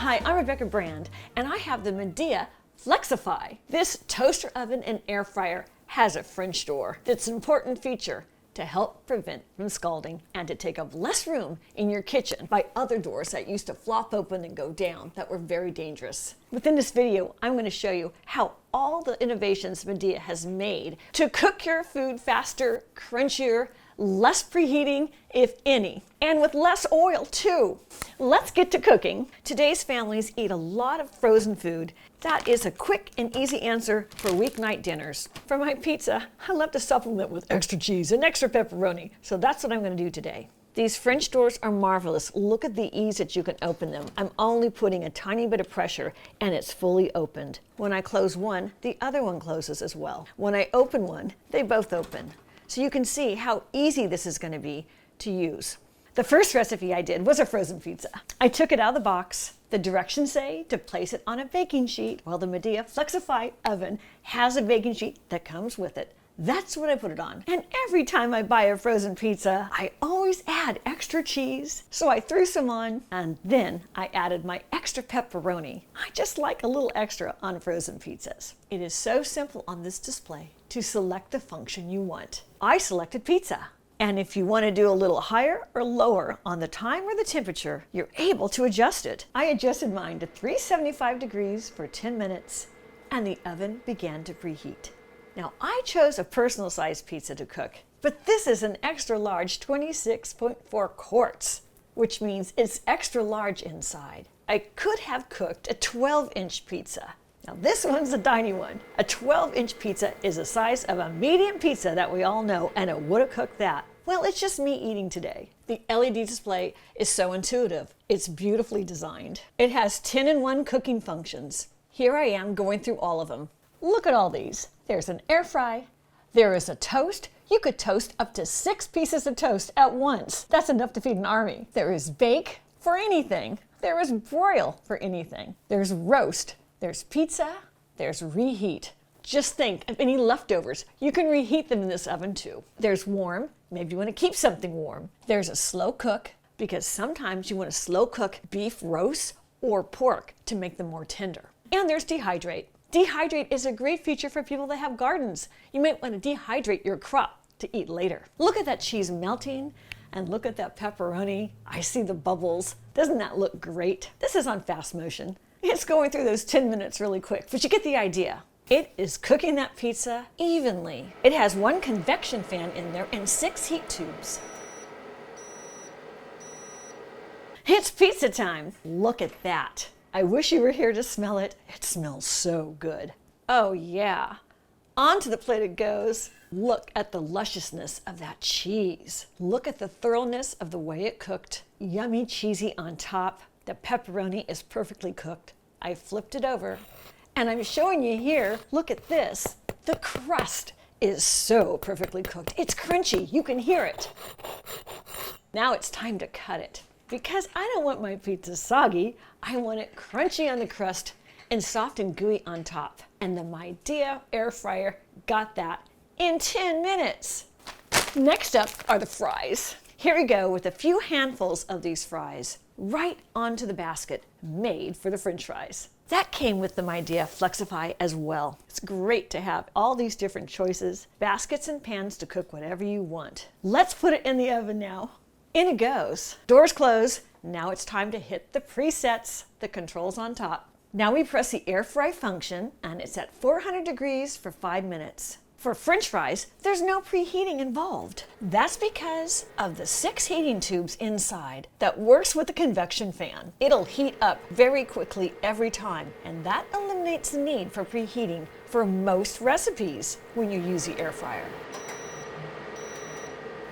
Hi, I'm Rebecca Brand, and I have the MIDEA Flexify. This toaster oven and air fryer has a French door. It's an important feature to help prevent from scalding and to take up less room in your kitchen by other doors that used to flop open and go down that were very dangerous. Within this video, I'm going to show you how all the innovations MIDEA has made to cook your food faster, crunchier, less preheating, if any, and with less oil too. Let's get to cooking. Today's families eat a lot of frozen food. That is a quick and easy answer for weeknight dinners. For my pizza, I love to supplement with extra cheese and extra pepperoni, so that's what I'm going to do today. These French doors are marvelous. Look at the ease that you can open them. I'm only putting a tiny bit of pressure and it's fully opened. When I close one, the other one closes as well. When I open one, they both open. So you can see how easy this is going to be to use. The first recipe I did was a frozen pizza. I took it out of the box. The directions say to place it on a baking sheet. Well, the MIDEA Flexify oven has a baking sheet that comes with it. That's what I put it on. And every time I buy a frozen pizza, I always add extra cheese. So I threw some on, and then I added my extra pepperoni. I just like a little extra on frozen pizzas. It is so simple on this display to select the function you want. I selected pizza. And if you want to do a little higher or lower on the time or the temperature, you're able to adjust it. I adjusted mine to 375 degrees for 10 minutes, and the oven began to preheat. Now, I chose a personal size pizza to cook, but this is an extra large 26.4 quarts, which means it's extra large inside. I could have cooked a 12-inch pizza. Now, this one's a tiny one. A 12-inch pizza is the size of a medium pizza that we all know, and it would have cooked that. Well, it's just me eating today. The LED display is so intuitive. It's beautifully designed. It has 10-in-1 cooking functions. Here I am going through all of them. Look at all these. There's an air fry. There is a toast. You could toast up to 6 pieces of toast at once. That's enough to feed an army. There is bake for anything. There is broil for anything. There's roast. There's pizza. There's reheat. Just think of any leftovers. You can reheat them in this oven too. There's warm. Maybe you want to keep something warm. There's a slow cook, because sometimes you want to slow cook beef roast or pork to make them more tender. And there's dehydrate. Dehydrate is a great feature for people that have gardens. You might want to dehydrate your crop to eat later. Look at that cheese melting, and look at that pepperoni. I see the bubbles. Doesn't that look great? This is on fast motion. It's going through those 10 minutes really quick, but you get the idea. It is cooking that pizza evenly. It has 1 convection fan in there and 6 heat tubes. It's pizza time. Look at that. I wish you were here to smell it. It smells so good. Oh yeah. Onto the plate it goes. Look at the lusciousness of that cheese. Look at the thoroughness of the way it cooked. Yummy cheesy on top. The pepperoni is perfectly cooked. I flipped it over, and I'm showing you here, look at this. The crust is so perfectly cooked. It's crunchy, you can hear it. Now it's time to cut it. Because I don't want my pizza soggy, I want it crunchy on the crust and soft and gooey on top. And the MIDEA air fryer got that in 10 minutes. Next up are the fries. Here we go with a few handfuls of these fries right onto the basket made for the French fries. That came with the MIDEA Flexify as well. It's great to have all these different choices, baskets and pans to cook whatever you want. Let's put it in the oven now. In it goes. Doors close. Now it's time to hit the presets, the controls on top. Now we press the air fry function, and it's at 400 degrees for 5 minutes. For French fries, there's no preheating involved. That's because of the 6 heating tubes inside that works with the convection fan. It'll heat up very quickly every time, and that eliminates the need for preheating for most recipes when you use the air fryer.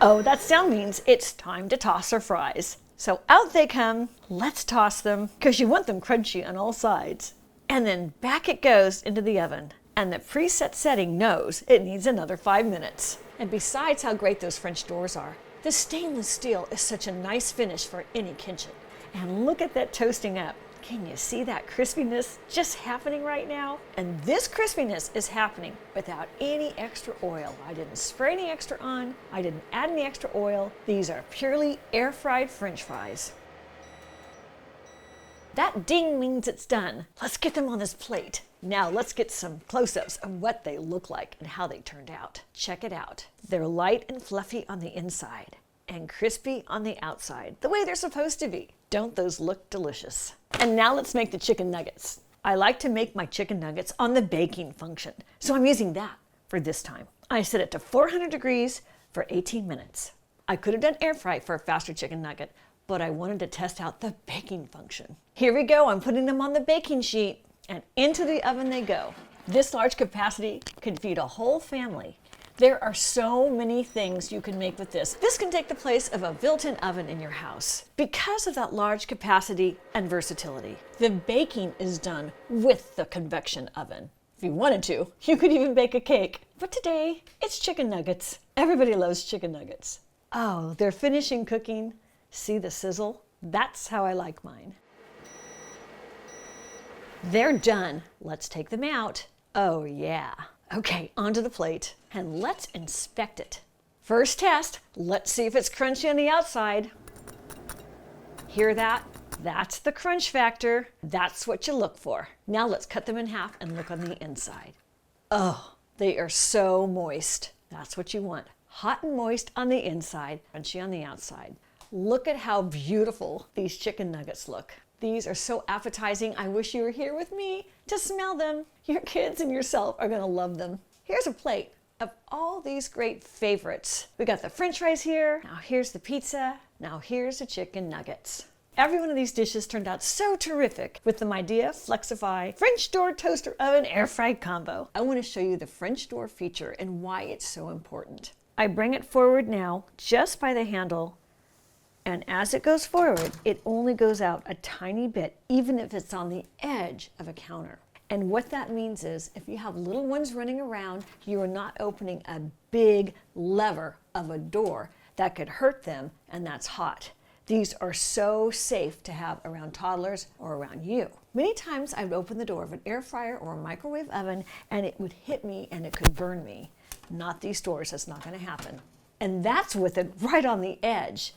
Oh, that sound means it's time to toss our fries. So out they come. Let's toss them, because you want them crunchy on all sides. And then back it goes into the oven. And the preset setting knows it needs another 5 minutes. And besides how great those French doors are, the stainless steel is such a nice finish for any kitchen. And look at that toasting up. Can you see that crispiness just happening right now? And this crispiness is happening without any extra oil. I didn't spray any extra on. I didn't add any extra oil. These are purely air-fried French fries. That ding means it's done. Let's get them on this plate. Now let's get some close-ups of what they look like and how they turned out. Check it out. They're light and fluffy on the inside and crispy on the outside, the way they're supposed to be. Don't those look delicious? And now let's make the chicken nuggets. I like to make my chicken nuggets on the baking function, so I'm using that for this time. I set it to 400 degrees for 18 minutes. I could have done air fry for a faster chicken nugget, but I wanted to test out the baking function. Here we go, I'm putting them on the baking sheet and into the oven they go. This large capacity could feed a whole family. There are so many things you can make with this. This can take the place of a built-in oven in your house because of that large capacity and versatility. The baking is done with the convection oven. If you wanted to, you could even bake a cake. But today, it's chicken nuggets. Everybody loves chicken nuggets. Oh, they're finishing cooking. See the sizzle? That's how I like mine. They're done. Let's take them out. Oh yeah. Okay, onto the plate, and let's inspect it. First test, let's see if it's crunchy on the outside. Hear that? That's the crunch factor. That's what you look for. Now let's cut them in half and look on the inside. Oh, they are so moist. That's what you want. Hot and moist on the inside, crunchy on the outside. Look at how beautiful these chicken nuggets look. These are so appetizing. I wish you were here with me to smell them. Your kids and yourself are gonna love them. Here's a plate of all these great favorites. We got the French fries here. Now here's the pizza. Now here's the chicken nuggets. Every one of these dishes turned out so terrific with the MIDEA Flexify French door toaster oven air fry combo. I want to show you the French door feature and why it's so important. I bring it forward now just by the handle, and as it goes forward, it only goes out a tiny bit, even if it's on the edge of a counter. And what that means is if you have little ones running around, you are not opening a big lever of a door that could hurt them, and that's hot. These are so safe to have around toddlers or around you. Many times I would open the door of an air fryer or a microwave oven and it would hit me and it could burn me. Not these doors, that's not going to happen. And that's with it right on the edge.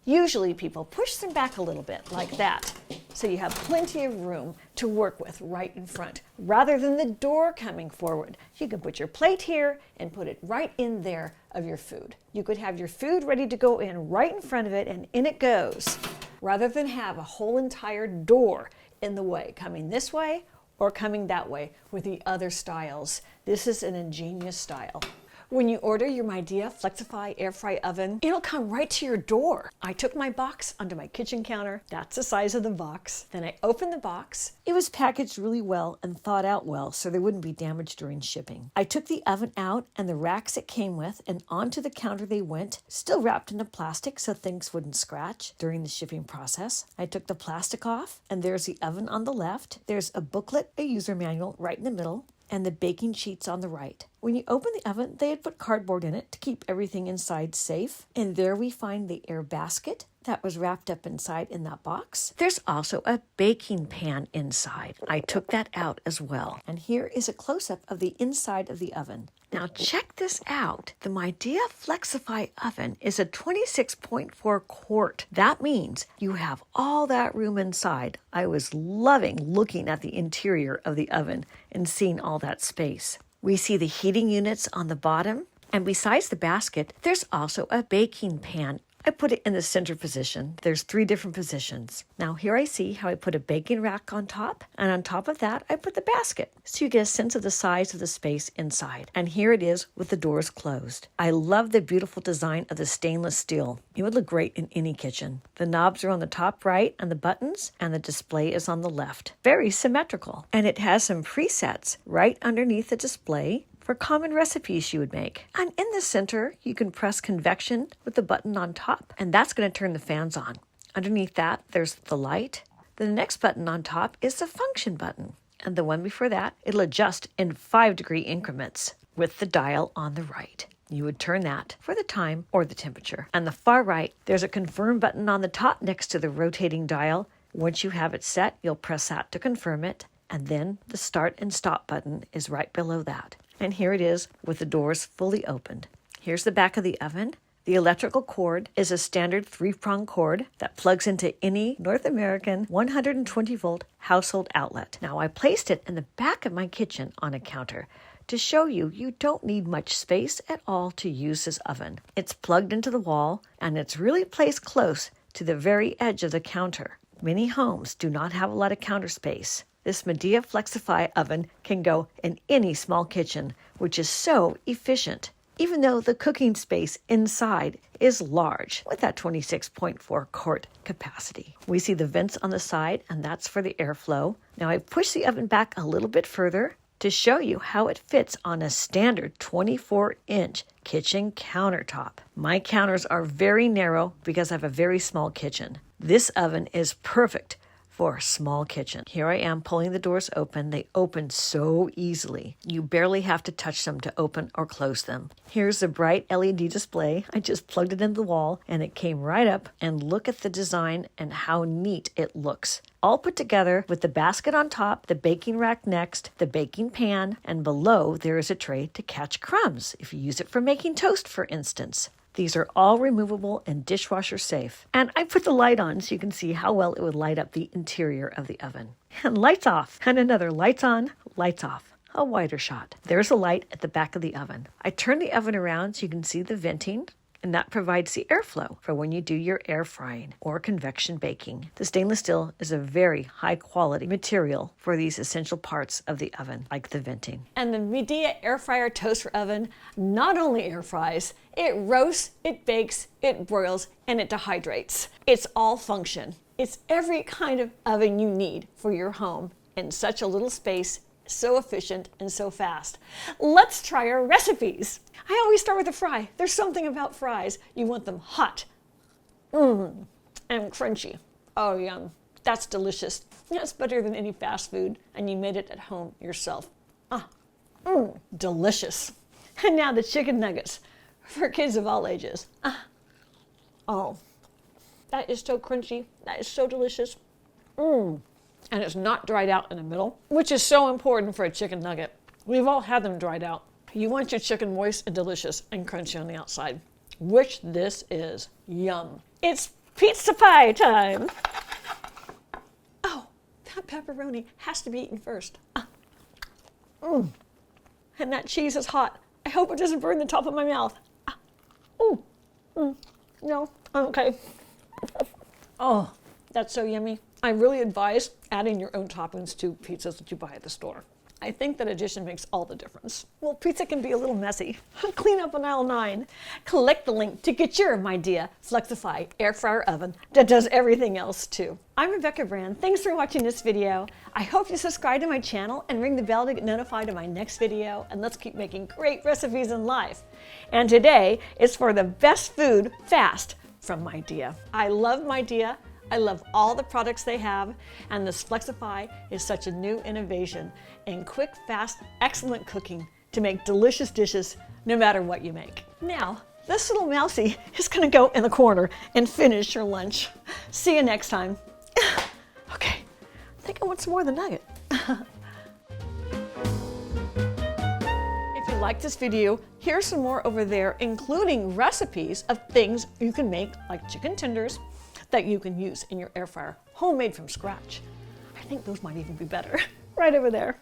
Usually people push them back a little bit like that, so you have plenty of room to work with right in front. Rather than the door coming forward, you can put your plate here and put it right in there of your food. You could have your food ready to go in right in front of it and in it goes, rather than have a whole entire door in the way, coming this way or coming that way with the other styles. This is an ingenious style. When you order your MIDEA Flexify air fry oven, it'll come right to your door. I took my box onto my kitchen counter. That's the size of the box. Then I opened the box. It was packaged really well and thought out well so there wouldn't be damage during shipping. I took the oven out and the racks it came with, and onto the counter they went, still wrapped in a plastic so things wouldn't scratch during the shipping process. I took the plastic off, and there's the oven on the left. There's a booklet, a user manual right in the middle, and the baking sheets on the right. When you open the oven, they had put cardboard in it to keep everything inside safe. And there we find the air basket that was wrapped up inside in that box. There's also a baking pan inside. I took that out as well. And here is a close-up of the inside of the oven. Now check this out. The MIDEA Flexify oven is a 26.4 quart. That means you have all that room inside. I was loving looking at the interior of the oven and seeing all that space. We see the heating units on the bottom, and besides the basket, there's also a baking pan. I put it in the center position. There's 3 different positions. Now here I see how I put a baking rack on top, and on top of that, I put the basket. So you get a sense of the size of the space inside. And here it is with the doors closed. I love the beautiful design of the stainless steel. It would look great in any kitchen. The knobs are on the top right and the buttons, and the display is on the left. Very symmetrical. And it has some presets right underneath the display for common recipes you would make. And in the center, you can press convection with the button on top, and that's going to turn the fans on. Underneath that, there's the light. The next button on top is the function button, and the one before that, it'll adjust in 5-degree increments with the dial on the right. You would turn that for the time or the temperature. On the far right, there's a confirm button on the top next to the rotating dial. Once you have it set, you'll press that to confirm it, and then the start and stop button is right below that. And here it is with the doors fully opened. Here's the back of the oven. The electrical cord is a standard 3-prong cord that plugs into any North American 120-volt household outlet. Now, I placed it in the back of my kitchen on a counter to show you don't need much space at all to use this oven. It's plugged into the wall, and it's really placed close to the very edge of the counter. Many homes do not have a lot of counter space. This MIDEA Flexify oven can go in any small kitchen, which is so efficient, even though the cooking space inside is large with that 26.4 quart capacity. We see the vents on the side, and that's for the airflow. Now I push the oven back a little bit further to show you how it fits on a standard 24-inch kitchen countertop. My counters are very narrow because I have a very small kitchen. This oven is perfect for a small kitchen. Here I am pulling the doors open. They open so easily. You barely have to touch them to open or close them. Here's the bright LED display. I just plugged it into the wall and it came right up, and look at the design and how neat it looks. All put together with the basket on top, the baking rack next, the baking pan, and below there is a tray to catch crumbs if you use it for making toast, for instance. These are all removable and dishwasher safe. And I put the light on so you can see how well it would light up the interior of the oven. And lights off, and another lights on, lights off. A wider shot. There's a light at the back of the oven. I turn the oven around so you can see the venting, and that provides the airflow for when you do your air frying or convection baking. The stainless steel is a very high quality material for these essential parts of the oven, like the venting. And the MIDEA Air Fryer Toaster Oven not only air fries, it roasts, it bakes, it broils, and it dehydrates. It's all function. It's every kind of oven you need for your home in such a little space, so efficient and so fast. Let's try our recipes. I always start with a fry. There's something about fries. You want them hot, and crunchy. Oh, yum. That's delicious. That's better than any fast food, and you made it at home yourself. Delicious. And now the chicken nuggets for kids of all ages. Oh, that is so crunchy. That is so delicious. And it's not dried out in the middle, which is so important for a chicken nugget. We've all had them dried out. You want your chicken moist and delicious and crunchy on the outside, which this is. Yum. It's pizza pie time. Oh, that pepperoni has to be eaten first. And that cheese is hot. I hope it doesn't burn the top of my mouth. No, okay. Oh, that's so yummy. I really advise adding your own toppings to pizzas that you buy at the store. I think that addition makes all the difference. Well, pizza can be a little messy. Clean up on aisle 9. Collect the link to get your MIDEA Flexify air fryer oven that does everything else too. I'm Rebecca Brand. Thanks for watching this video. I hope you subscribe to my channel and ring the bell to get notified of my next video, and let's keep making great recipes in life. And today is for the best food fast from MIDEA. I love MIDEA. I love all the products they have, and this Flexify is such a new innovation in quick, fast, excellent cooking to make delicious dishes no matter what you make. Now, this little mousey is gonna go in the corner and finish your lunch. See you next time. Okay, I think I want some more of the nugget. If you like this video, here's some more over there, including recipes of things you can make, like chicken tenders, that you can use in your air fryer, homemade from scratch. I think those might even be better. Right over there.